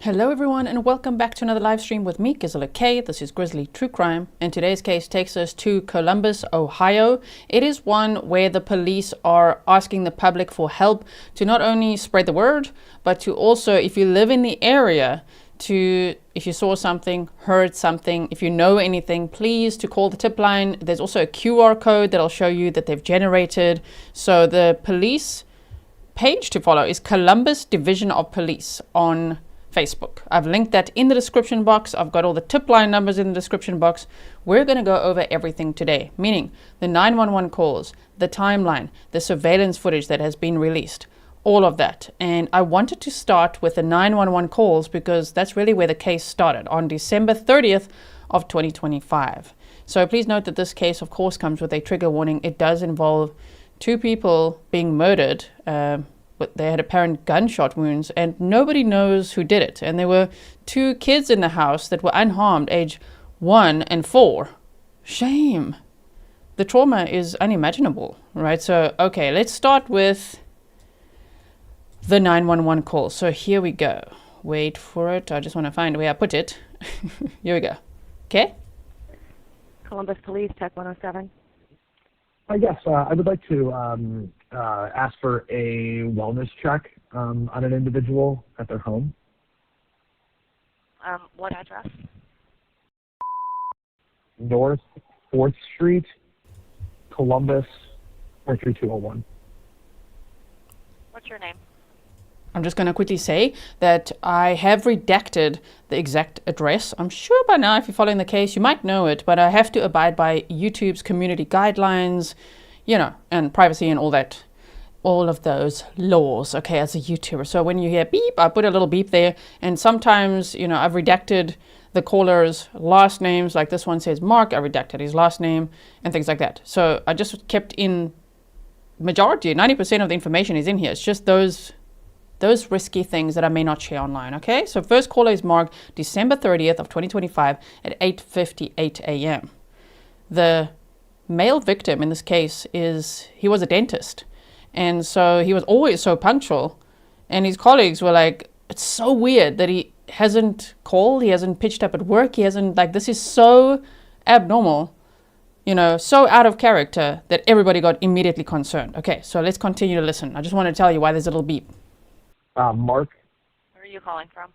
Hello everyone and welcome back to another live stream with me, Grizzly. This is Grizzly True Crime, and today's case takes us to Columbus, Ohio. It is one where the police are asking the public for help to not only spread the word, but to also, if you live in the area, if you saw something, heard something, if you know anything, please to call the tip line. There's also a QR code that'll show you that they've generated. So the police page to follow is Columbus Division of Police on Facebook. I've linked that in the description box. I've got all the tip line numbers in the description box. We're going to go over everything today, meaning the 911 calls, the timeline, the surveillance footage that has been released, all of that. And I wanted to start with the 911 calls because that's really where the case started on December 30th of 2025. So please note that this case, of course, comes with a trigger warning. It does involve two people being murdered, but they had apparent gunshot wounds and nobody knows who did it. And there were two kids in the house that were unharmed, age 1 and 4. Shame. The trauma is unimaginable, right? So, okay, let's start with the 911 call. So here we go. Wait for it. I just want to find where I put it. Here we go. Okay? Columbus Police, Tech 107. Yes, I would like to ask for a wellness check on an individual at their home. What address? North 4th Street, Columbus, 43201. What's your name? I'm just going to quickly say that I have redacted the exact address. I'm sure by now, if you're following the case, you might know it, but I have to abide by YouTube's community guidelines, you know, and privacy and all that, all of those laws, okay, as a YouTuber. So when you hear beep, I put a little beep there. And sometimes, you know, I've redacted the caller's last names, like this one says Mark, I redacted his last name and things like that. So I just kept in majority, 90% of the information is in here. It's just those risky things that I may not share online, okay? So first caller is Mark, December 30th of 2025 at 8:58 a.m. The male victim in this case he was a dentist. And so he was always so punctual. And his colleagues were like, it's so weird that he hasn't called, he hasn't pitched up at work, he hasn't, like, this is so abnormal, you know, so out of character that everybody got immediately concerned. Okay, so let's continue to listen. I just want to tell you why there's a little beep. Mark? Where are you calling from?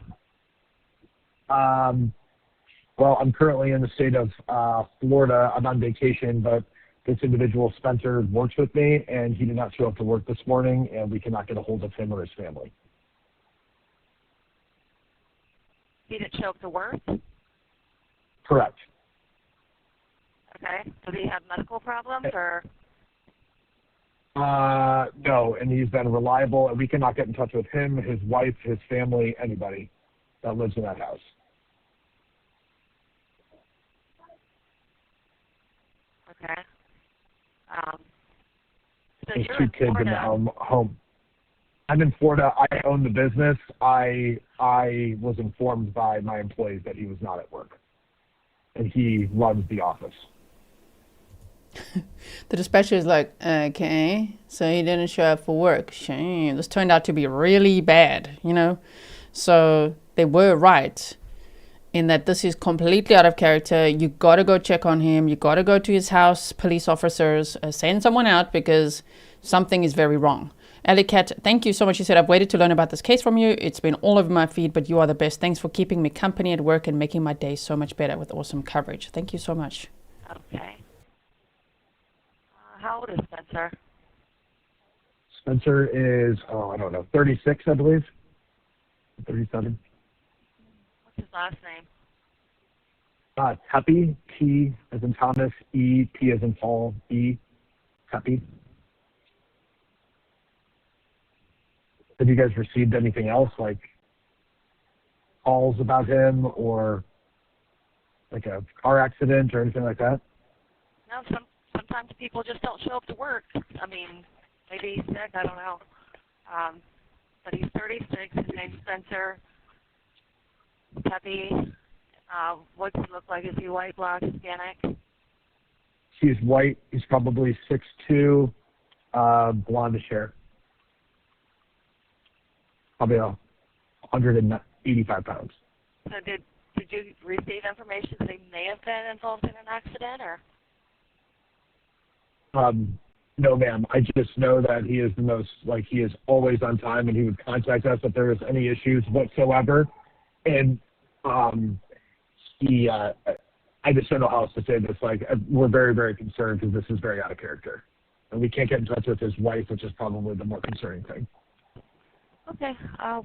Well, I'm currently in the state of Florida. I'm on vacation, but this individual, Spencer, works with me, and he did not show up to work this morning, and we cannot get a hold of him or his family. He didn't show up to work? Correct. Okay. Does he have medical problems or? No, and he's been reliable, and we cannot get in touch with him, his wife, his family, anybody that lives in that house. Okay. So There's you're two in kids in the Florida. home. I'm in Florida. I own the business. I was informed by my employees that he was not at work, and he runs the office. The dispatcher is like, okay, so he didn't show up for work. Shame. This turned out to be really bad, you know? So they were right in that this is completely out of character. You got to go check on him. You got to go to his house, police officers, send someone out because something is very wrong. Alley Cat, thank you so much. She said, I've waited to learn about this case from you. It's been all over my feed, but you are the best. Thanks for keeping me company at work and making my day so much better with awesome coverage. Thank you so much. Okay. How old is Spencer? Spencer is, I don't know, 36, I believe. 37. What's his last name? Tepe, T as in Thomas, E, P as in Paul, E, Tepe. Have you guys received anything else, like calls about him or like a car accident or anything like that? No, sometimes people just don't show up to work. I mean, maybe he's sick, I don't know. But he's 36, his name's Spencer Tepe. What's he look like? Is he white, black, Hispanic? He's white. He's probably 6'2", blondish hair. Probably 190 85 pounds. So did you receive information that he may have been involved in an accident, or? No, ma'am. I just know that he is he is always on time, and he would contact us if there was any issues whatsoever. And I just don't know how else to say this. We're very, very concerned because this is very out of character. And we can't get in touch with his wife, which is probably the more concerning thing. Okay.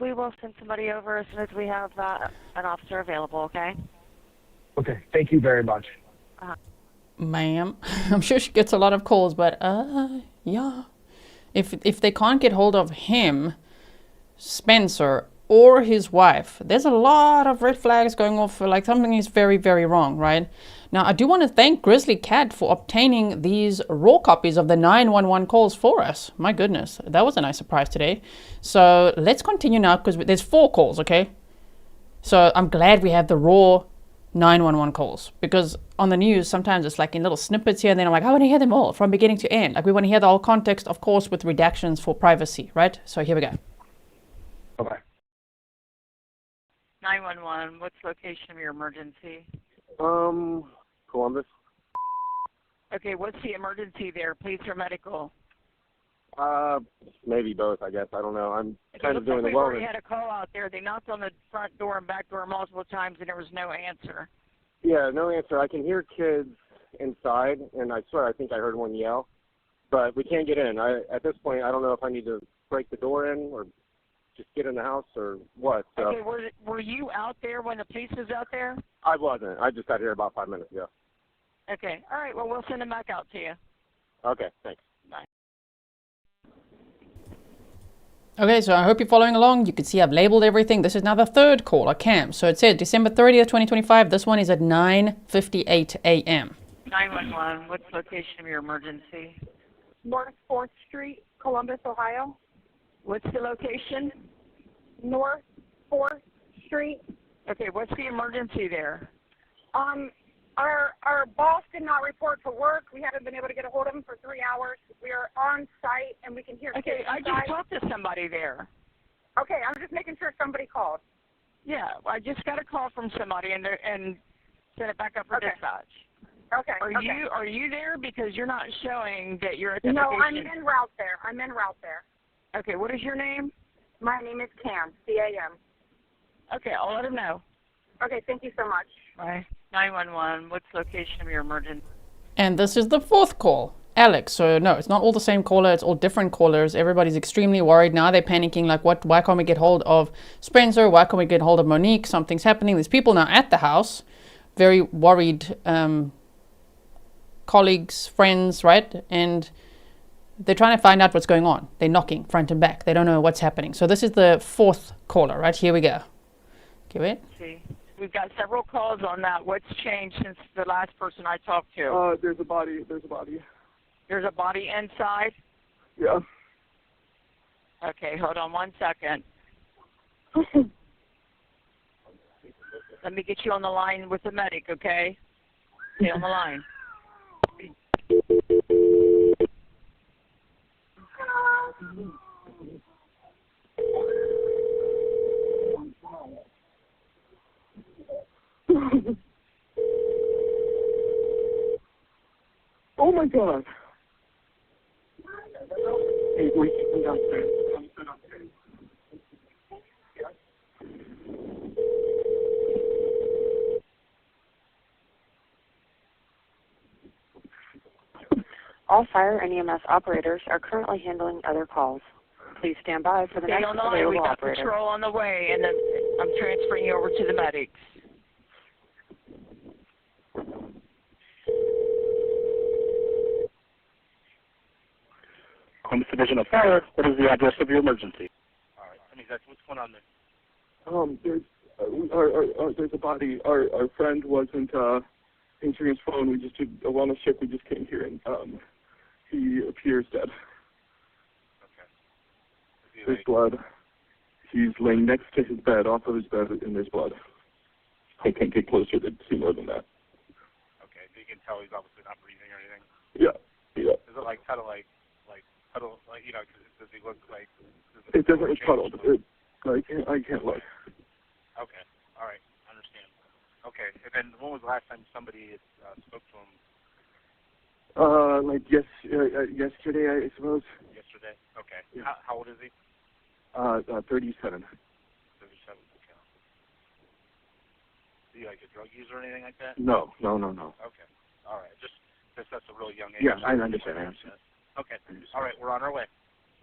We will send somebody over as soon as we have an officer available, okay? Okay. Thank you very much. Ma'am, I'm sure she gets a lot of calls, but yeah. If they can't get hold of him, Spencer, or his wife, there's a lot of red flags going off. Something is very, very wrong, right? Now, I do want to thank Grizzly Cat for obtaining these raw copies of the 911 calls for us. My goodness, that was a nice surprise today. So let's continue now because there's 4 calls, okay? So I'm glad we have the raw 911 calls because on the news, sometimes it's in little snippets here and then I'm I want to hear them all from beginning to end. We want to hear the whole context, of course, with redactions for privacy, right? So here we go. Bye-bye. 911, what's the location of your emergency? Columbus. Okay, what's the emergency there, police or medical? Maybe both, I guess. I don't know. I'm kind of doing the we wellness. already had a call out there. They knocked on the front door and back door multiple times, and there was no answer. Yeah, no answer. I can hear kids inside, and I swear I think I heard one yell, but we can't get in. At this point, I don't know if I need to break the door in or just get in the house or what. So. Okay, were you out there when the police was out there? I wasn't. I just got here about 5 minutes ago. Okay. All right. Well, we'll send them back out to you. Okay. Thanks. Bye. Okay, so I hope you're following along. You can see I've labeled everything. This is now the 3rd call, a cam. So it said December 30th, 2025. This one is at 9:58 a.m. 911, what's the location of your emergency? North 4th Street, Columbus, Ohio. What's the location? North 4th Street. Okay, what's the emergency there? Our boss did not report to work. We haven't been able to get a hold of him for 3 hours. We are on site, and we can hear Okay, kids I inside. just talked to somebody there. Okay, I'm just making sure somebody called. Yeah, I just got a call from somebody and sent it back up for Okay. dispatch. Okay. Are you there? Because you're not showing that you're at the No, location. I'm en route there. Okay, what is your name? My name is Cam, C-A-M. Okay, I'll let him know. Okay, thank you so much. Bye. 911, what's the location of your emergency? And this is the 4th call, Alex. So no, it's not all the same caller. It's all different callers. Everybody's extremely worried now. They're panicking why can't we get hold of Spencer? Why can't we get hold of Monique? Something's happening. There's people now at the house, very worried, colleagues, friends, right? And they're trying to find out what's going on. They're knocking front and back. They don't know what's happening. So this is the 4th caller, right? Here we go. Okay, wait. See, we've got several calls on that. What's changed since the last person I talked to? There's a body. There's a body inside? Yeah. Okay, hold on 1 second. Let me get you on the line with the medic, okay? Stay on the line. Oh my God. Hey, wait, come downstairs. Come downstairs. All fire and EMS operators are currently handling other calls. Please stand by for the Stay next on the line. We available got operator. patrol on the way, and then I'm transferring you over to the medics. Columbus Division of Fire, what is the address of your emergency? All right, I mean, what's going on there? There's a body. Our friend wasn't answering his phone. We just did a wellness check. We just came here, and he appears dead. Okay. There's blood. He's laying next to his bed, off of his bed, and there's blood. I can't get closer to see more than that. Okay, so you can tell he's obviously not breathing or anything? Yeah. Is it kind of like, you know, does he look like... It doesn't look puddled. I can't look. Okay. All right. I understand. Okay. And then when was the last time somebody spoke to him? Yesterday, I suppose. Yesterday? Okay. Yeah. How old is he? 37. 37. Okay. Is he like a drug user or anything like that? No. Okay. All right. Just that's a really young age. Yeah, I understand. Okay. All right. We're on our way.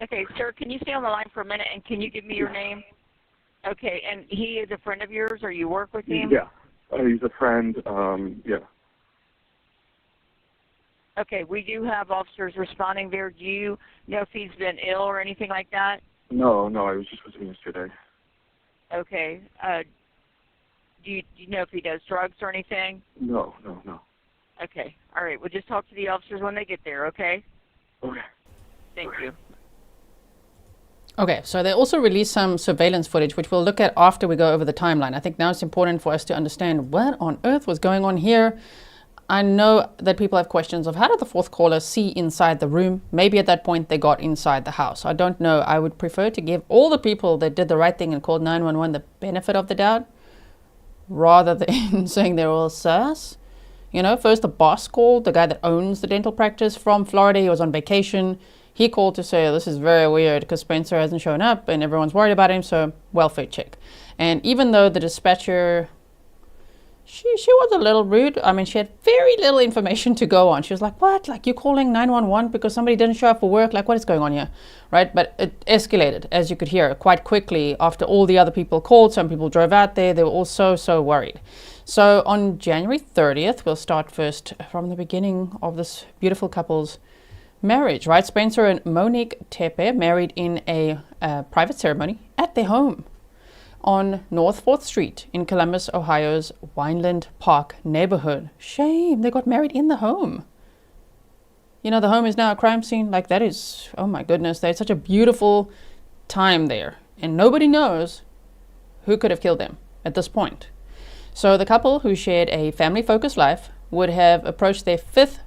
Okay, sir, can you stay on the line for a minute, and can you give me your name? Okay, and he is a friend of yours, or you work with him? Yeah. He's a friend. Yeah. Okay, we do have officers responding there. Do you know if he's been ill or anything like that? No, I was just with him yesterday. Okay. Do you know if he does drugs or anything? No. Okay. All right. We'll just talk to the officers when they get there, okay? Okay. Thank you. Okay, so they also released some surveillance footage, which we'll look at after we go over the timeline. I think now it's important for us to understand what on earth was going on here. I know that people have questions of how did the fourth caller see inside the room? Maybe at that point they got inside the house. I don't know. I would prefer to give all the people that did the right thing and called 911 the benefit of the doubt rather than saying they're all sus. You know, first the boss called, the guy that owns the dental practice from Florida. He was on vacation. He called to say, this is very weird because Spencer hasn't shown up and everyone's worried about him, so welfare check. And even though the dispatcher, she was a little rude. I mean, she had very little information to go on. She was like, what? Like, you're calling 911 because somebody didn't show up for work? Like, what is going on here? Right? But it escalated, as you could hear, quite quickly after all the other people called. Some people drove out there. They were all so worried. So on January 30th, we'll start first from the beginning of this beautiful couple's marriage, right? Spencer and Monique Tepe married in a private ceremony at their home on North 4th Street in Columbus, Ohio's Wineland Park neighborhood. Shame, they got married in the home. You know, the home is now a crime scene. Like, that is, oh my goodness, they had such a beautiful time there. And nobody knows who could have killed them at this point. So the couple, who shared a family-focused life, would have approached their 5th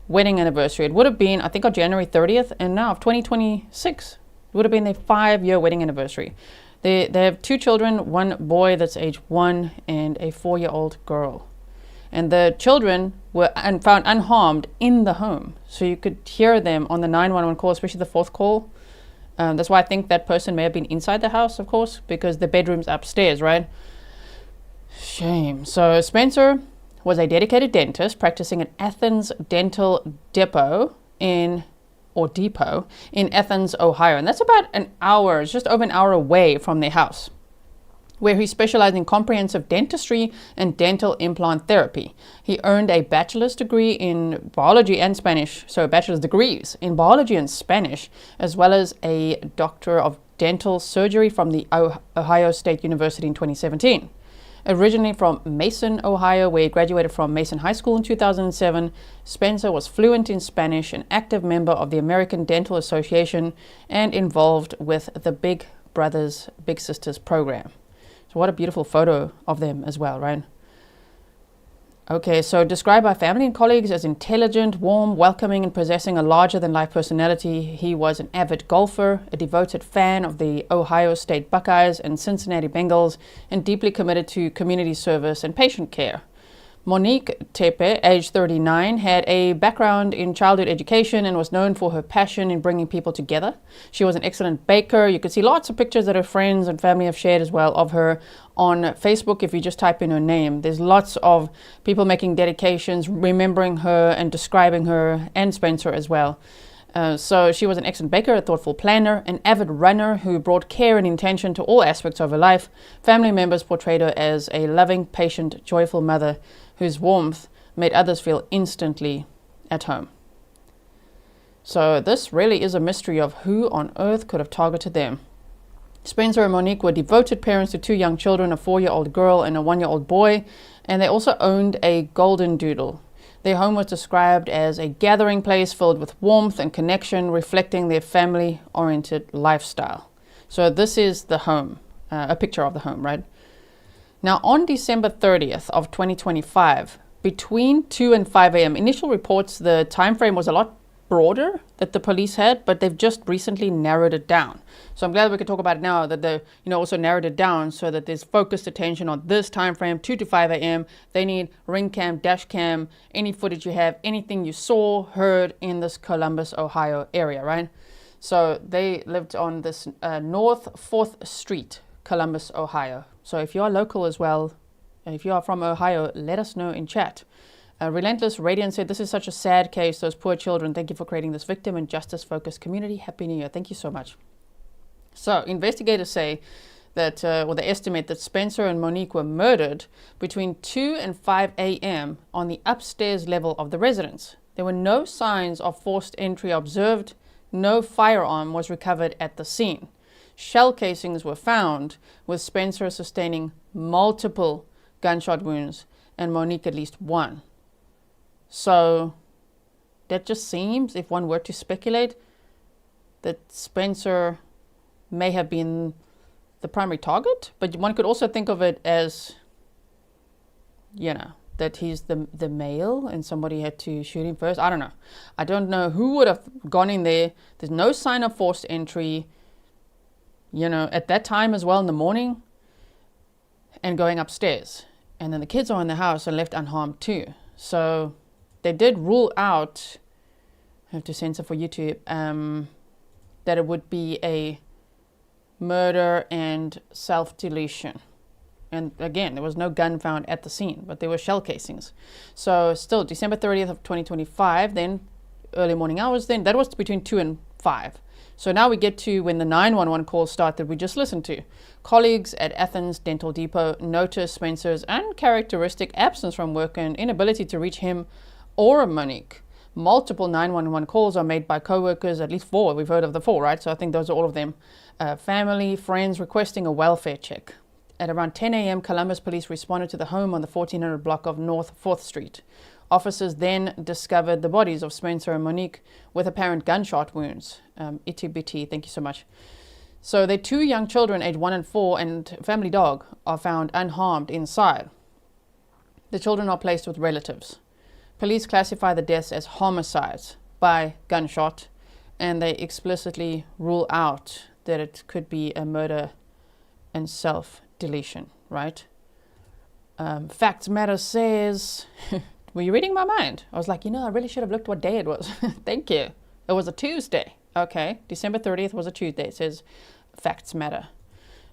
wedding anniversary. It would have been, I think, on January 30th, and now of 2026, it would have been their 5-year wedding anniversary. They have 2 children, 1 boy that's age 1 and a 4-year-old girl. And the children were found unharmed in the home. So you could hear them on the 911 call, especially the 4th call. That's why I think that person may have been inside the house, of course, because the bedroom's upstairs, right? Shame. So Spencer was a dedicated dentist practicing at Athens Dental Depot in Athens, Ohio. And that's about an hour, it's just over an hour away from their house, where he specialized in comprehensive dentistry and dental implant therapy. He earned a bachelor's degree in biology and Spanish, so bachelor's degrees in biology and Spanish, as well as a doctor of dental surgery from the Ohio State University in 2017. Originally from Mason, Ohio, where he graduated from Mason High School in 2007, Spencer was fluent in Spanish, an active member of the American Dental Association, and involved with the Big Brothers Big Sisters program. So what a beautiful photo of them as well, right? Okay, so described by family and colleagues as intelligent, warm, welcoming, and possessing a larger-than-life personality, he was an avid golfer, a devoted fan of the Ohio State Buckeyes and Cincinnati Bengals, and deeply committed to community service and patient care. Monique Tepe, age 39, had a background in childhood education and was known for her passion in bringing people together. She was an excellent baker. You could see lots of pictures that her friends and family have shared as well of her on Facebook. If you just type in her name, there's lots of people making dedications, remembering her and describing her, and Spencer as well. So she was an excellent baker, a thoughtful planner, an avid runner who brought care and intention to all aspects of her life. Family members portrayed her as a loving, patient, joyful mother whose warmth made others feel instantly at home. So this really is a mystery of who on earth could have targeted them. Spencer and Monique were devoted parents to 2 young children, a 4-year-old girl and a 1-year-old boy, and they also owned a golden doodle. Their home was described as a gathering place filled with warmth and connection, reflecting their family-oriented lifestyle. So this is the home, a picture of the home, right? Now, on December 30th of 2025, between 2 and 5 a.m., initial reports, the time frame was a lot broader that the police had, but they've just recently narrowed it down. So I'm glad we can talk about it now, that they also narrowed it down so that there's focused attention on this time frame, 2 to 5 a.m. They need ring cam, dash cam, any footage you have, anything you saw, heard in this Columbus, Ohio area, right? So they lived on this North 4th Street, Columbus, Ohio. So if you are local as well, if you are from Ohio, let us know in chat. Relentless Radiant said, this is such a sad case, those poor children. Thank you for creating this victim and justice-focused community. Happy New Year. Thank you so much. So investigators say that, or they estimate that Spencer and Monique were murdered between 2 and 5 a.m. on the upstairs level of the residence. There were no signs of forced entry observed. No firearm was recovered at the scene. Shell casings were found, with Spencer sustaining multiple gunshot wounds and Monique at least one. So that just seems, if one were to speculate, that Spencer may have been the primary target, but one could also think of it as, that he's the male and somebody had to shoot him first. I don't know. I don't know who would have gone in there. There's no sign of forced entry, at that time as well in the morning, and going upstairs. And then the kids are in the house and left unharmed too. So they did rule out, I have to censor for YouTube, that it would be a murder and self-deletion. And again, there was no gun found at the scene, but there were shell casings. So still, December 30th of 2025, then early morning hours, then that was between 2 and 5. So now we get to when the 911 calls start that we just listened to. Colleagues at Athens Dental Depot noticed Spencer's uncharacteristic absence from work and inability to reach him or Monique. Multiple 911 calls are made by co-workers, at least 4. We've heard of the 4, right? So I think those are all of them. Family, friends requesting a welfare check. At around 10 a.m., Columbus Police responded to the home on the 1400 block of North 4th Street. Officers then discovered the bodies of Spencer and Monique with apparent gunshot wounds. Itty bitty, thank you so much. So their 2 young children, aged 1 and 4, and family dog are found unharmed inside. The children are placed with relatives. Police classify the deaths as homicides by gunshot, and they explicitly rule out that it could be a murder and self-deletion, right? Facts Matter says, were you reading my mind? I was like, I really should have looked what day it was. Thank you. It was a Tuesday. Okay, December 30th was a Tuesday. It says Facts Matter.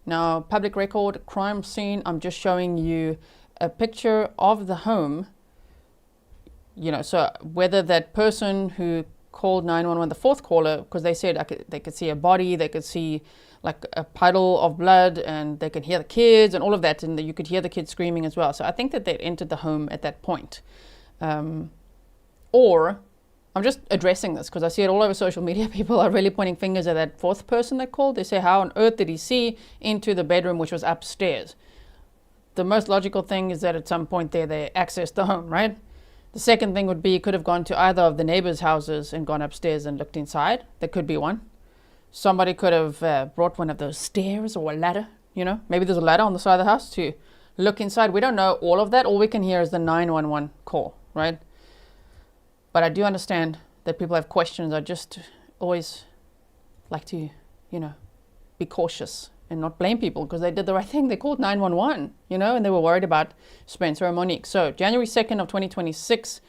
Now, public record, crime scene. I'm just showing you a picture of the home. So whether that person who called 911, the 4th caller, because they said they could see a body, they could see like a puddle of blood, and they could hear the kids and all of that, and you could hear the kids screaming as well. So I think that they entered the home at that point. Or I'm just addressing this because I see it all over social media. People are really pointing fingers at that 4th person that called. They say, how on earth did he see into the bedroom, which was upstairs? The most logical thing is that at some point there, they accessed the home, right? The second thing would be he could have gone to either of the neighbors' houses and gone upstairs and looked inside. That could be one. Somebody could have brought one of those stairs or a ladder, Maybe there's a ladder on the side of the house to look inside. We don't know all of that. All we can hear is the 911 call, right? But I do understand that people have questions. I just always like to, be cautious and not blame people because they did the right thing. They called 911, and they were worried about Spencer and Monique. So January 2nd of 2026,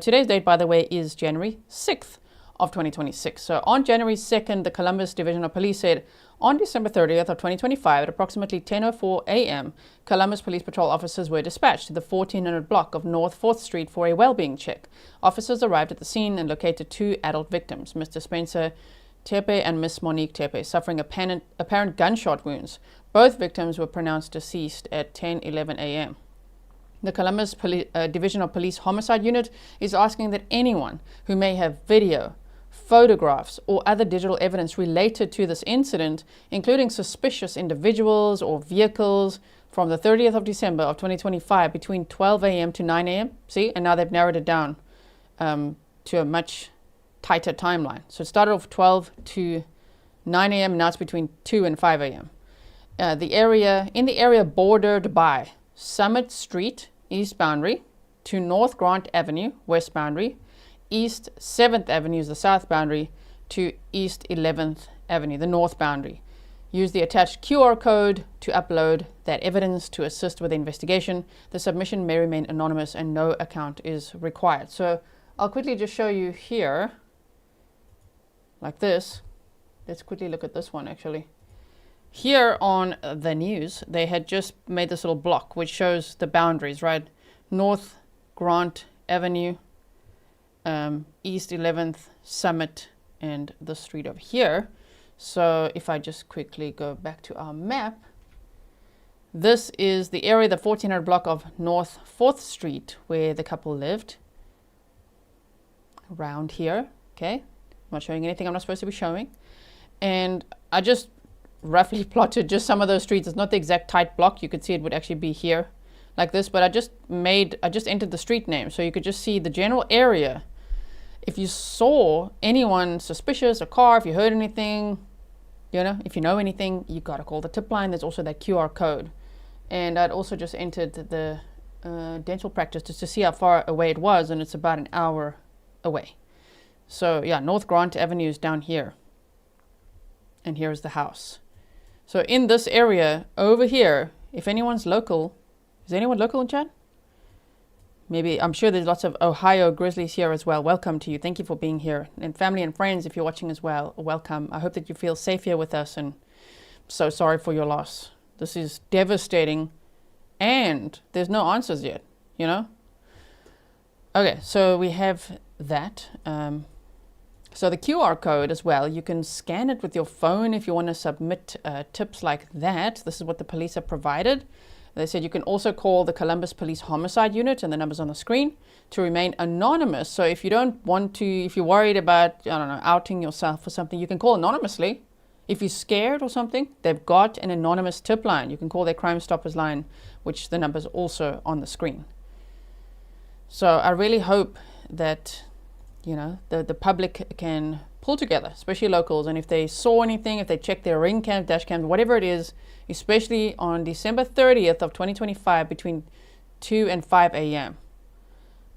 today's date, by the way, is January 6th of 2026. So on January 2nd, the Columbus Division of Police said, on December 30th of 2025, at approximately 10:04 a.m., Columbus Police Patrol officers were dispatched to the 1400 block of North 4th Street for a well-being check. Officers arrived at the scene and located 2 adult victims, Mr. Spencer Tepe and Miss Monique Tepe, suffering apparent gunshot wounds. Both victims were pronounced deceased at 10:11 a.m. The Columbus Division of Police Homicide Unit is asking that anyone who may have video, photographs, or other digital evidence related to this incident, including suspicious individuals or vehicles, from the 30th of December of 2025 between 12 a.m. to 9 a.m. See, and now they've narrowed it down to a much tighter timeline. So it started off 12 to 9 a.m. Now it's between 2 and 5 a.m. In the area bordered by Summit Street, east boundary, to North Grant Avenue, west boundary, East 7th Avenue is the south boundary to East 11th Avenue, the north boundary. Use the attached QR code to upload that evidence to assist with the investigation. The submission may remain anonymous and no account is required. So I'll quickly just show you here, like this. Let's quickly look at this one actually. Here on the news, they had just made this little block which shows the boundaries, right? North Grant Avenue, East 11th, Summit, and the street over here. So if I just quickly go back to our map, this is the area, the 1400 block of North 4th Street where the couple lived. Around here, okay? I'm not showing anything I'm not supposed to be showing. And I just roughly plotted just some of those streets. It's not the exact tight block. You could see it would actually be here like this, but I just entered the street name so you could just see the general area. If you saw anyone suspicious, a car, if you heard anything, you know, if you know anything, you got to call the tip line. There's also that QR code. And I'd also just entered the dental practice just to see how far away it was, and it's about an hour away. So yeah, North Grant Avenue is down here. And here's the house. So in this area over here, if anyone's local, is anyone local in chat? Maybe, I'm sure there's lots of Ohio Grizzlies here as well. Welcome to you. Thank you for being here. And family and friends, if you're watching as well, welcome. I hope that you feel safe here with us, and so sorry for your loss. This is devastating, and there's no answers yet, you know? Okay, so we have that. So the QR code as well, you can scan it with your phone if you want to submit tips like that. This is what the police have provided. They said you can also call the Columbus Police Homicide Unit, and the number's on the screen, to remain anonymous. So if you don't want to, if you're worried about, I don't know, outing yourself or something, you can call anonymously. If you're scared or something, they've got an anonymous tip line. You can call their Crime Stoppers line, which the number's also on the screen. So I really hope that, you know, the public can pull together, especially locals, and if they saw anything, if they check their ring cam, dash cams, whatever it is, especially on December 30th of 2025 between 2 and 5 a.m.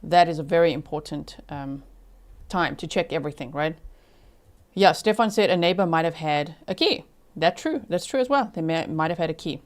That is a very important time to check everything, right? Yeah, Stefan said a neighbor might have had a key. That's true as well. They might have had a key.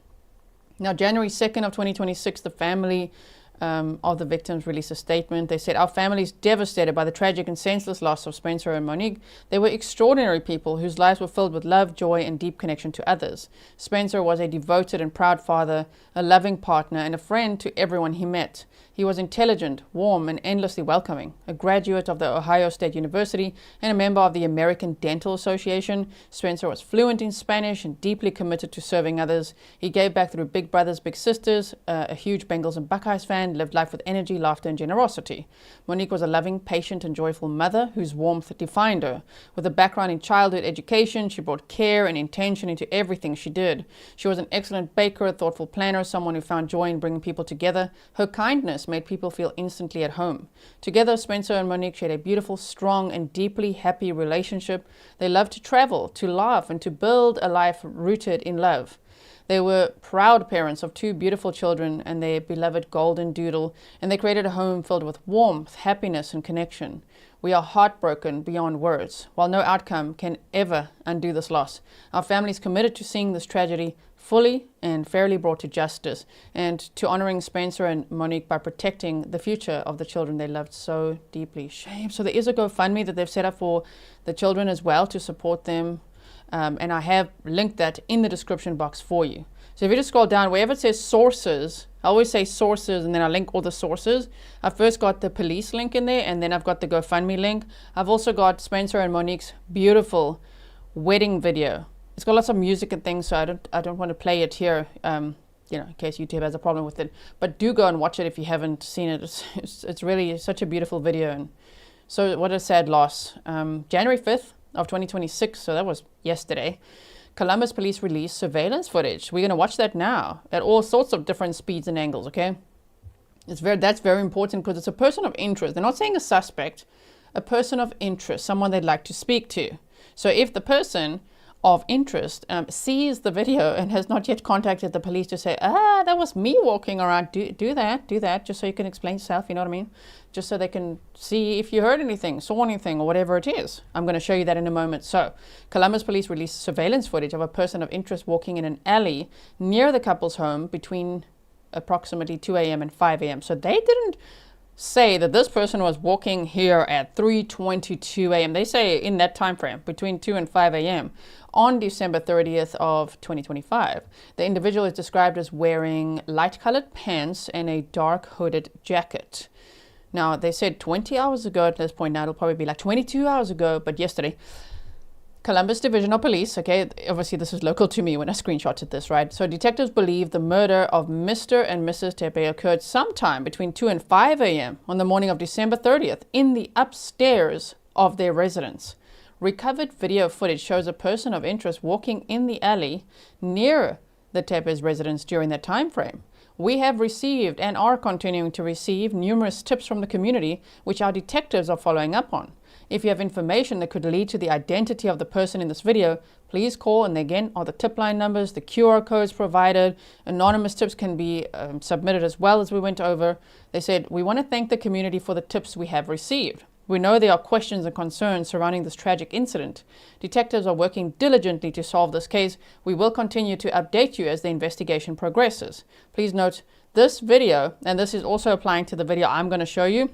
Now, January 2nd of 2026, the family of the victims released a statement. They said, our family is devastated by the tragic and senseless loss of Spencer and Monique. They were extraordinary people whose lives were filled with love, joy, and deep connection to others. Spencer was a devoted and proud father, a loving partner, and a friend to everyone he met. He was intelligent, warm, and endlessly welcoming. A graduate of the Ohio State University and a member of the American Dental Association, Spencer was fluent in Spanish and deeply committed to serving others. He gave back through Big Brothers Big Sisters, a huge Bengals and Buckeyes fan, lived life with energy, laughter, and generosity. Monique was a loving, patient, and joyful mother whose warmth defined her. With a background in childhood education, she brought care and intention into everything she did. She was an excellent baker, a thoughtful planner, someone who found joy in bringing people together. Her kindness made people feel instantly at home. Together, Spencer and Monique shared a beautiful, strong, and deeply happy relationship. They loved to travel, to laugh, and to build a life rooted in love. They were proud parents of 2 beautiful children and their beloved golden doodle, and they created a home filled with warmth, happiness, and connection. We are heartbroken beyond words. While no outcome can ever undo this loss, our family is committed to seeing this tragedy fully and fairly brought to justice, and to honoring Spencer and Monique by protecting the future of the children they loved so deeply. Shame. So there is a GoFundMe that they've set up for the children as well to support them. And I have linked that in the description box for you. So if you just scroll down, wherever it says sources, I always say sources and then I link all the sources. I've first got the police link in there, and then I've got the GoFundMe link. I've also got Spencer and Monique's beautiful wedding video. It's got lots of music and things, so I don't want to play it here, you know, in case YouTube has a problem with it. But do go and watch it if you haven't seen it. It's really such a beautiful video. And so what a sad loss. January 5th of 2026, so that was yesterday, Columbus Police released surveillance footage. We're going to watch that now at all sorts of different speeds and angles, okay? That's very important because it's a person of interest. They're not saying a suspect, a person of interest, someone they'd like to speak to. So if the person of interest sees the video and has not yet contacted the police to say, that was me walking around, do that, just so you can explain yourself, you know what I mean? Just so they can see if you heard anything, saw anything, or whatever it is. I'm going to show you that in a moment. So, Columbus Police released surveillance footage of a person of interest walking in an alley near the couple's home between approximately 2 a.m. and 5 a.m. So they didn't say that this person was walking here at 3:22 a.m. They say in that time frame between 2 and 5 a.m. on December 30th of 2025. The individual is described as wearing light-colored pants and a dark hooded jacket. Now, they said 20 hours ago at this point. Now it'll probably be like 22 hours ago, but yesterday, Columbus Division of Police, okay, obviously this is local to me when I screenshotted this, right? So detectives believe the murder of Mr. and Mrs. Tepe occurred sometime between 2 and 5 a.m. on the morning of December 30th in the upstairs of their residence. Recovered video footage shows a person of interest walking in the alley near the Tepe's residence during that time frame. We have received and are continuing to receive numerous tips from the community, which our detectives are following up on. If you have information that could lead to the identity of the person in this video, please call. And again, are the tip line numbers, the QR codes provided. Anonymous tips can be submitted as well, as we went over. They said, we want to thank the community for the tips we have received. We know there are questions and concerns surrounding this tragic incident. Detectives are working diligently to solve this case. We will continue to update you as the investigation progresses. Please note this video, and this is also applying to the video I'm going to show you.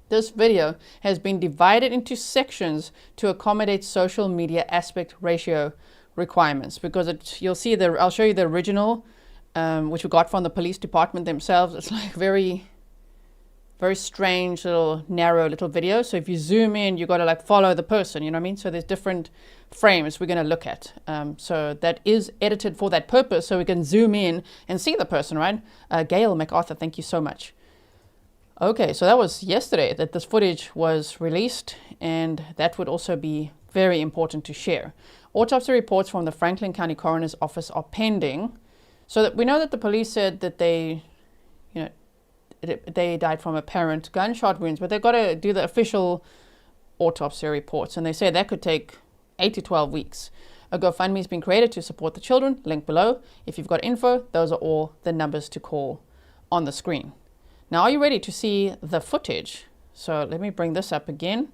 This video has been divided into sections to accommodate social media aspect ratio requirements, because you'll see I'll show you the original, which we got from the police department themselves. It's like very, very strange little narrow little video. So if you zoom in, you got to like follow the person, you know what I mean? So there's different frames we're going to look at. So that is edited for that purpose, so we can zoom in and see the person, right? Gail MacArthur, thank you so much. Okay, so that was yesterday that this footage was released, and that would also be very important to share. Autopsy reports from the Franklin County Coroner's Office are pending. So that we know that the police said that they died from apparent gunshot wounds, but they've got to do the official autopsy reports, and they say that could take 8 to 12 weeks. A GoFundMe has been created to support the children, link below. If you've got info, those are all the numbers to call on the screen. Now, are you ready to see the footage? So let me bring this up again.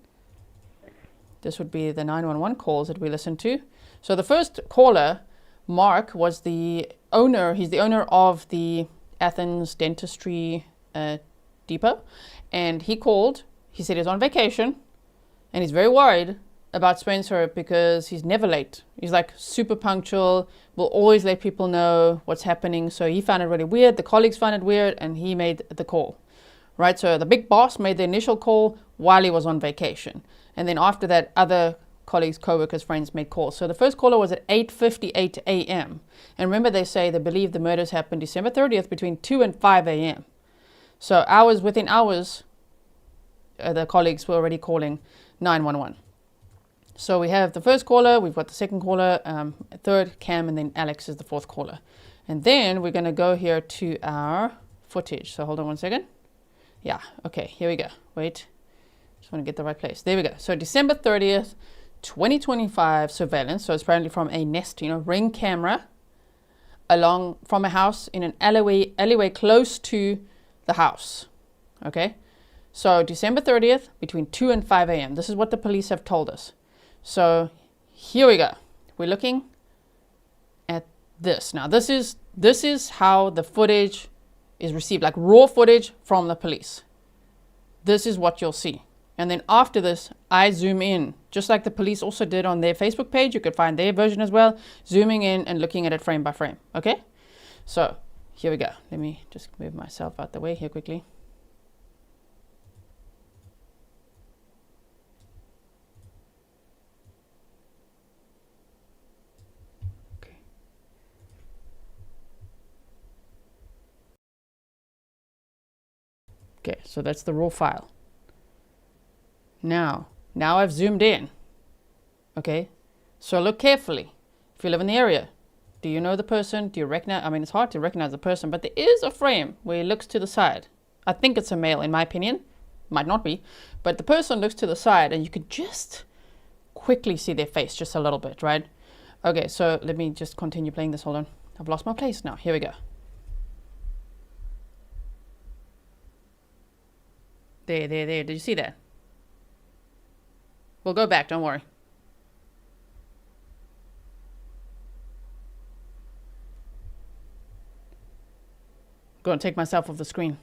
This would be the 911 calls that we listened to. So the first caller, Mark, was the owner. He's the owner of the Athens Dentistry Depot. And he called. He said he's on vacation. And he's very worried about Spencer because he's never late. He's like super punctual, will always let people know what's happening. So he found it really weird. The colleagues found it weird, and he made the call, right? So the big boss made the initial call while he was on vacation. And then after that, other colleagues, co-workers, friends made calls. So the first caller was at 8:58 a.m. And remember, they say they believe the murders happened December 30th between 2 and 5 a.m. So within hours, the colleagues were already calling 911. So we have the first caller, we've got the second caller, third, Cam, and then Alex is the fourth caller. And then we're going to go here to our footage. So hold on one second. Yeah, okay, here we go. Wait, just want to get the right place. There we go. So December 30th, 2025 surveillance. So it's apparently from a Nest, Ring camera along from a house in an alleyway close to the house. Okay, so December 30th between 2 and 5 a.m. This is what the police have told us. So here we go. We're looking at this. Now this is how the footage is received, like raw footage from the police. This is what you'll see. And then after this, I zoom in, just like the police also did on their Facebook page. You could find their version as well, zooming in and looking at it frame by frame. Okay? So here we go. Let me just move myself out the way here quickly. Okay, so that's the raw file. Now I've zoomed in. Okay, so look carefully. If you live in the area, do you know the person? Do you recognize? I mean, it's hard to recognize the person, but there is a frame where he looks to the side. I think it's a male, in my opinion. Might not be, but the person looks to the side, and you could just quickly see their face, just a little bit, right? Okay, so let me just continue playing this. Hold on. I've lost my place now. Here we go. There. Did you see that? We'll go back. Don't worry. Going to take myself off the screen.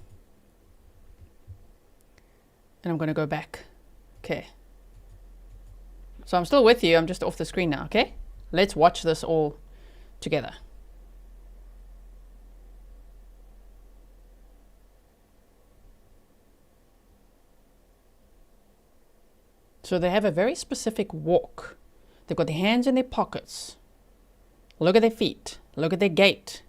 And I'm going to go back. Okay. So I'm still with you. I'm just off the screen now, okay? Let's watch this all together. So they have a very specific walk. They've got their hands in their pockets. Look at their feet. Look at their gait.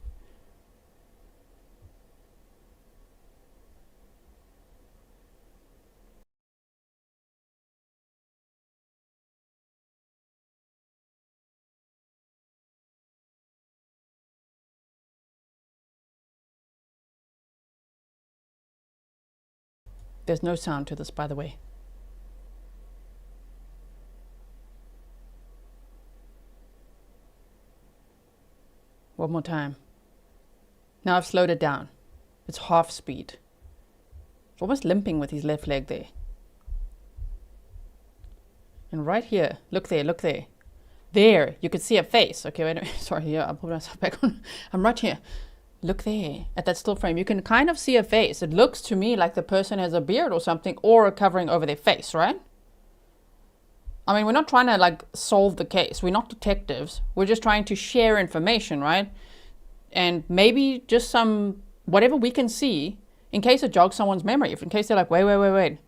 There's no sound to this, by the way. One more time. Now I've slowed it down. It's half speed. Almost limping with his left leg there. And right here, look there, look there. There, you could see a face. Okay, wait a minute. Sorry, yeah, I'll put myself back on. I'm right here. Look there at that still frame. You can kind of see a face. It looks to me like the person has a beard or something, or a covering over their face, right? I mean, we're not trying to like solve the case. We're not detectives. We're just trying to share information, right? And maybe just some, whatever we can see, in case it jogs someone's memory. If in case they're like, wait.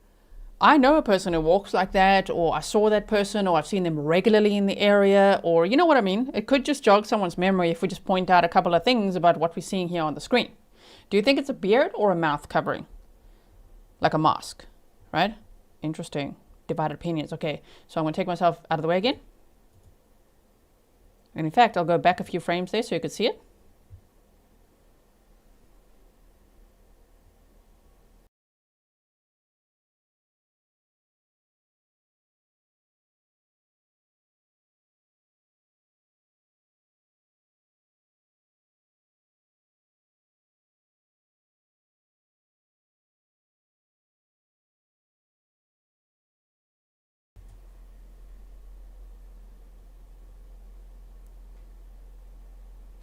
I know a person who walks like that, or I saw that person, or I've seen them regularly in the area, or you know what I mean? It could just jog someone's memory if we just point out a couple of things about what we're seeing here on the screen. Do you think it's a beard or a mouth covering? Like a mask, right? Interesting. Divided opinions. Okay, so I'm going to take myself out of the way again. And in fact, I'll go back a few frames there so you could see it.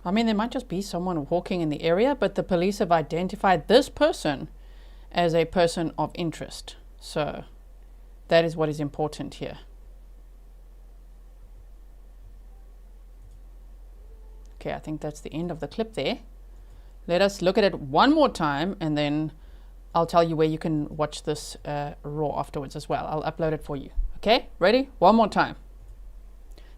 I mean, there might just be someone walking in the area, but the police have identified this person as a person of interest. So that is what is important here. Okay, I think that's the end of the clip there. Let us look at it one more time, and then I'll tell you where you can watch this raw afterwards as well. I'll upload it for you. Okay, ready? One more time.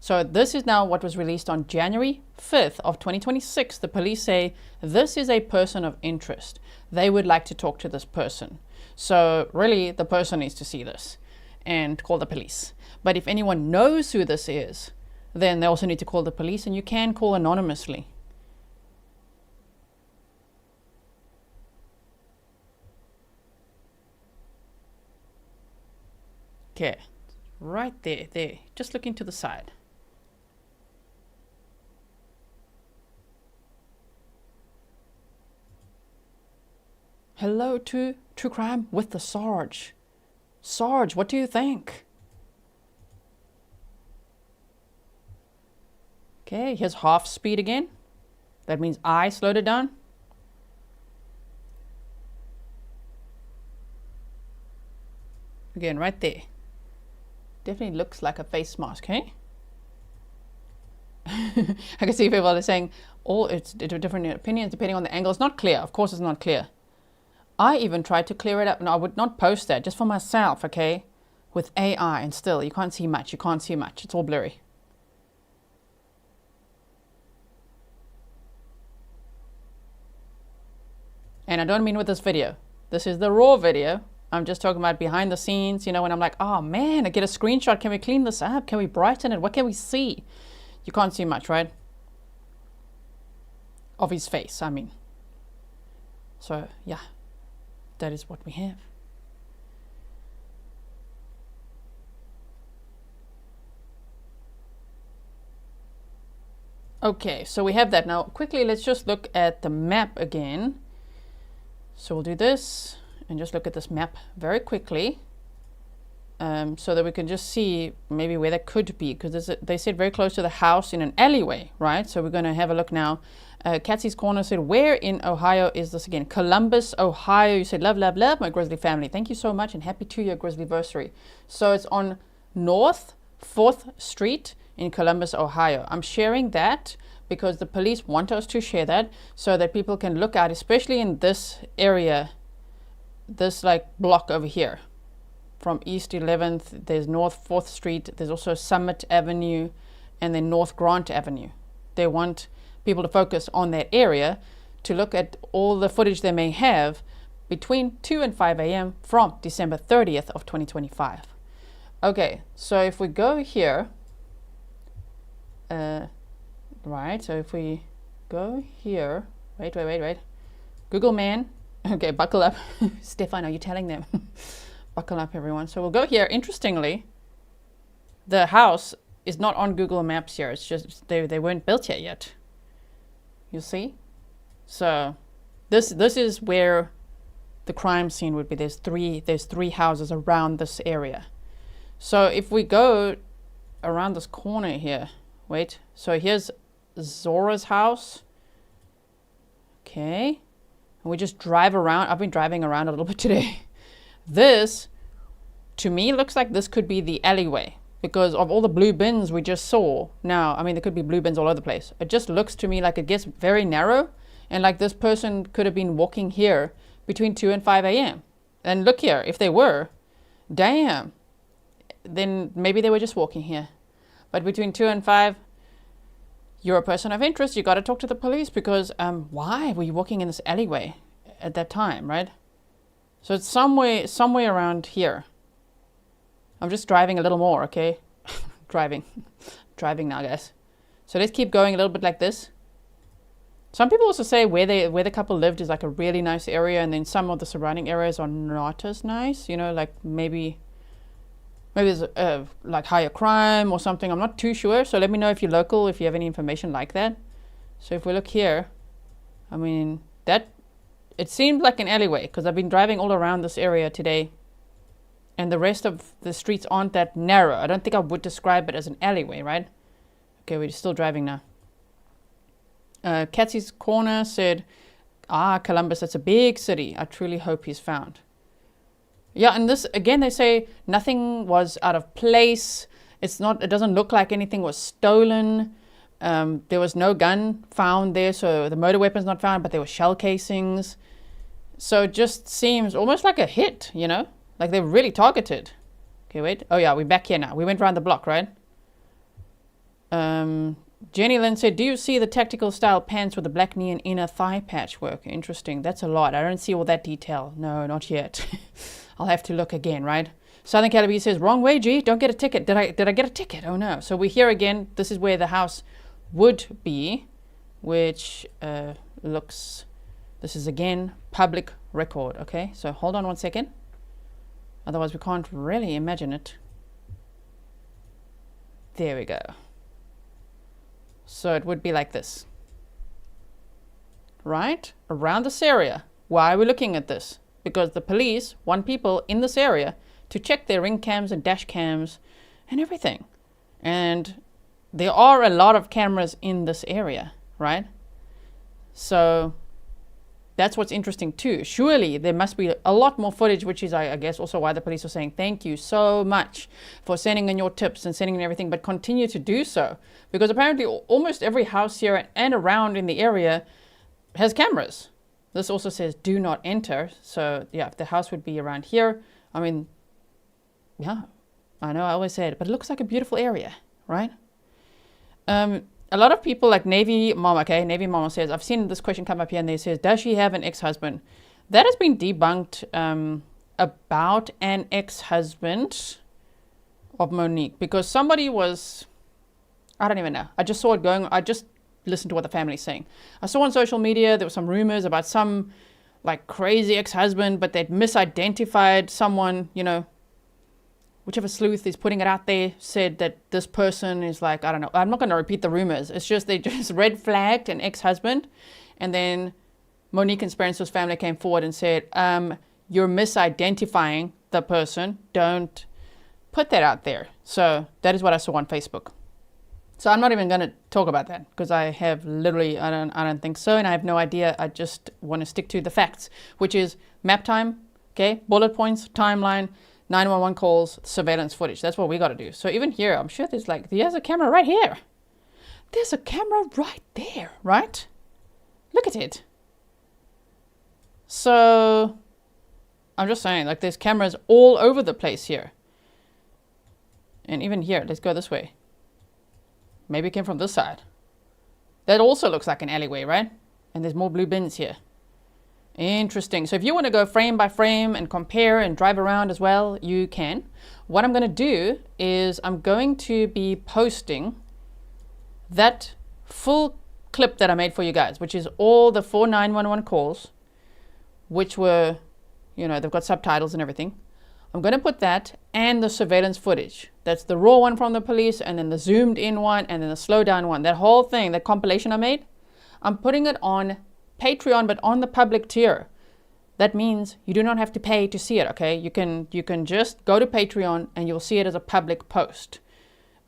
So this is now what was released on January 5th of 2026. The police say this is a person of interest. They would like to talk to this person. So really, the person needs to see this and call the police. But if anyone knows who this is, then they also need to call the police, and you can call anonymously. Okay, right there. Just looking to the side. Hello to True Crime with the Sarge. Sarge, what do you think? Okay, here's half speed again. That means I slowed it down. Again, right there. Definitely looks like a face mask, hey? I can see people are saying, it's different opinions depending on the angle. It's not clear. Of course it's not clear. I even tried to clear it up. No, I would not post that, just for myself, okay? With AI, and still, you can't see much. It's all blurry. And I don't mean with this video. This is the raw video. I'm just talking about behind the scenes, you know, when I'm like, oh man, I get a screenshot. Can we clean this up? Can we brighten it? What can we see? You can't see much, right? Of his face, I mean. So, yeah, that is what we have. Okay, so we have that. Now, quickly, let's just look at the map again. So we'll do this and just look at this map very quickly, so that we can just see maybe where that could be, because they said very close to the house in an alleyway, right? So we're going to have a look now. Katsy's Corner said, where in Ohio is this again? Columbus, Ohio. You said, love, love, love, my Grizzly family. Thank you so much and happy 2-year Grizzlyversary. So it's on North 4th Street in Columbus, Ohio. I'm sharing that because the police want us to share that so that people can look out, especially in this area, this like block over here. From East 11th, there's North 4th Street, there's also Summit Avenue, and then North Grant Avenue. They want people to focus on that area to look at all the footage they may have between 2 and 5 a.m. from December 30th of 2025. Okay, so if we go here, right, so if we go here, wait. Google man, okay, buckle up. Stefan, are you telling them? Buckle up, everyone. So we'll go here. Interestingly, the house is not on Google Maps here. It's just they weren't built yet. You see? So this is where the crime scene would be. There's three houses around this area. So if we go around this corner here, wait. So here's Zora's house. Okay. And we just drive around. I've been driving around a little bit today. This, to me, looks like this could be the alleyway because of all the blue bins we just saw. Now, I mean, there could be blue bins all over the place. It just looks to me like it gets very narrow and like this person could have been walking here between 2 and 5 a.m. And look here, if they were, damn, then maybe they were just walking here. But between 2 and 5, you're a person of interest. You got to talk to the police because why were you walking in this alleyway at that time, right? So it's somewhere around here. I'm just driving a little more, okay? driving now, guys. So let's keep going a little bit like this. Some people also say where the couple lived is like a really nice area, and then some of the surrounding areas are not as nice. You know, like maybe there's like higher crime or something. I'm not too sure. So let me know if you're local, if you have any information like that. So if we look here, I mean that. It seemed like an alleyway because I've been driving all around this area today and the rest of the streets aren't that narrow. I don't think I would describe it as an alleyway, right? Okay, we're still driving now. Katsy's Corner said, Columbus, that's a big city. I truly hope he's found. Yeah, and this, again, they say nothing was out of place. It doesn't look like anything was stolen. There was no gun found there, so the motor weapon's not found, but there were shell casings. So it just seems almost like a hit, you know? Like they're really targeted. Okay, wait. Oh yeah, we're back here now. We went around the block, right? Jenny Lynn said, do you see the tactical style pants with the black knee and inner thigh patch work? Interesting. That's a lot. I don't see all that detail. No, not yet. I'll have to look again, right? Southern Calibre says, wrong way, G. Don't get a ticket. Did I get a ticket? Oh no. So we're here again. This is where the house would be, which looks, this is again public record. Okay, so hold on one second, otherwise we can't really imagine it. There we go. So it would be like this, right around this area. Why are we looking at this? Because the police want people in this area to check their ring cams and dash cams and everything, and there are a lot of cameras in this area, right? So that's what's interesting too. Surely there must be a lot more footage, which is, I guess, also why the police are saying thank you so much for sending in your tips and sending in everything, but continue to do so. Because apparently almost every house here and around in the area has cameras. This also says do not enter. So yeah, the house would be around here. I mean, yeah, I know I always say it, but it looks like a beautiful area, right? A lot of people like Navy Mama, okay? Navy Mama says, I've seen this question come up here and they says, does she have an ex-husband? That has been debunked about an ex-husband of Monique because somebody was, I don't even know. I just saw it going, I just listened to what the family's saying. I saw on social media, there were some rumors about some like crazy ex-husband, but they'd misidentified someone, you know, whichever sleuth is putting it out there said that this person is like, I don't know, I'm not going to repeat the rumors. It's just they just red flagged an ex-husband, and then Monique and Sperance's family came forward and said, you're misidentifying the person. Don't put that out there. So that is what I saw on Facebook. So I'm not even going to talk about that because I have literally, I don't think so, and I have no idea. I just want to stick to the facts, which is map time, okay, bullet points, timeline, 911 calls, surveillance footage. That's what we got to do. So even here, I'm sure there's a camera right here. There's a camera right there, right? Look at it. So I'm just saying, like, there's cameras all over the place here. And even here, let's go this way. Maybe it came from this side. That also looks like an alleyway, right? And there's more blue bins here. Interesting. So if you want to go frame by frame and compare and drive around as well, you can. What I'm going to do is I'm going to be posting that full clip that I made for you guys, which is all the 4 911 calls, which were, you know, they've got subtitles and everything. I'm going to put that and the surveillance footage. That's the raw one from the police, and then the zoomed in one, and then the slow down one. That whole thing, that compilation I made, I'm putting it on Patreon, but on the public tier. That means you do not have to pay to see it, okay? You can just go to Patreon and you'll see it as a public post.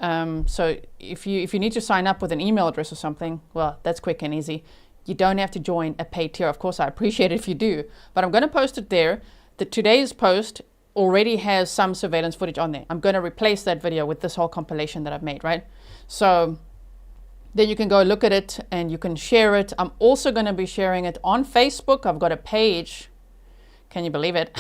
So if you need to sign up with an email address or something, well, that's quick and easy. You don't have to join a paid tier. Of course, I appreciate it if you do, but I'm going to post it there. Today's post already has some surveillance footage on there. I'm going to replace that video with this whole compilation that I've made, right? So then you can go look at it and you can share it. I'm also going to be sharing it on Facebook. I've got a page, can you believe it,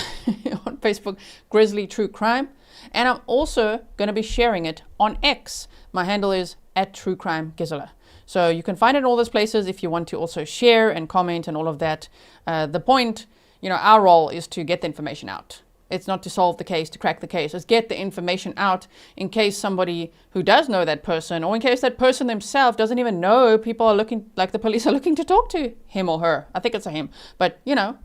on Facebook, Grizzly True Crime. And I'm also going to be sharing it on X. My handle is @TrueCrimeGizzler. So you can find it in all those places if you want to also share and comment and all of that. The point, you know, our role is to get the information out. It's not to solve the case, to crack the case. It's get the information out in case somebody who does know that person, or in case that person themselves doesn't even know people are looking, like the police are looking to talk to him or her. I think it's a him. But, you know,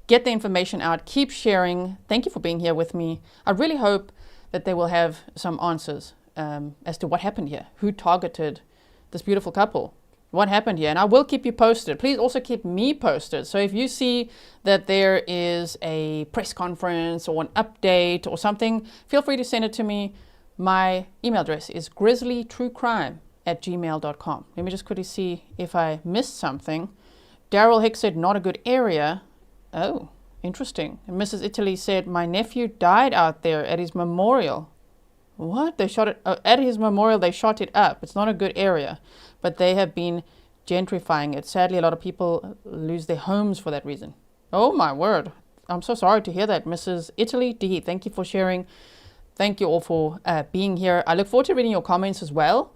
get the information out. Keep sharing. Thank you for being here with me. I really hope that they will have some answers as to what happened here. Who targeted this beautiful couple? What happened here? And I will keep you posted. Please also keep me posted. So if you see that there is a press conference or an update or something, feel free to send it to me. My email address is grizzlytruecrime@gmail.com. Let me just quickly see if I missed something. Daryl Hicks said, not a good area. Oh, interesting. And Mrs. Italy said, my nephew died out there at his memorial. What? They shot it at his memorial. They shot it up. It's not a good area, but they have been gentrifying it. Sadly, a lot of people lose their homes for that reason. Oh my word! I'm so sorry to hear that, Mrs. Italy D. Thank you for sharing. Thank you all for being here. I look forward to reading your comments as well,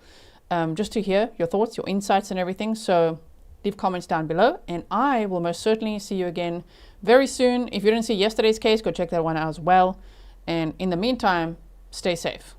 just to hear your thoughts, your insights, and everything. So leave comments down below, and I will most certainly see you again very soon. If you didn't see yesterday's case, go check that one out as well. And in the meantime, stay safe.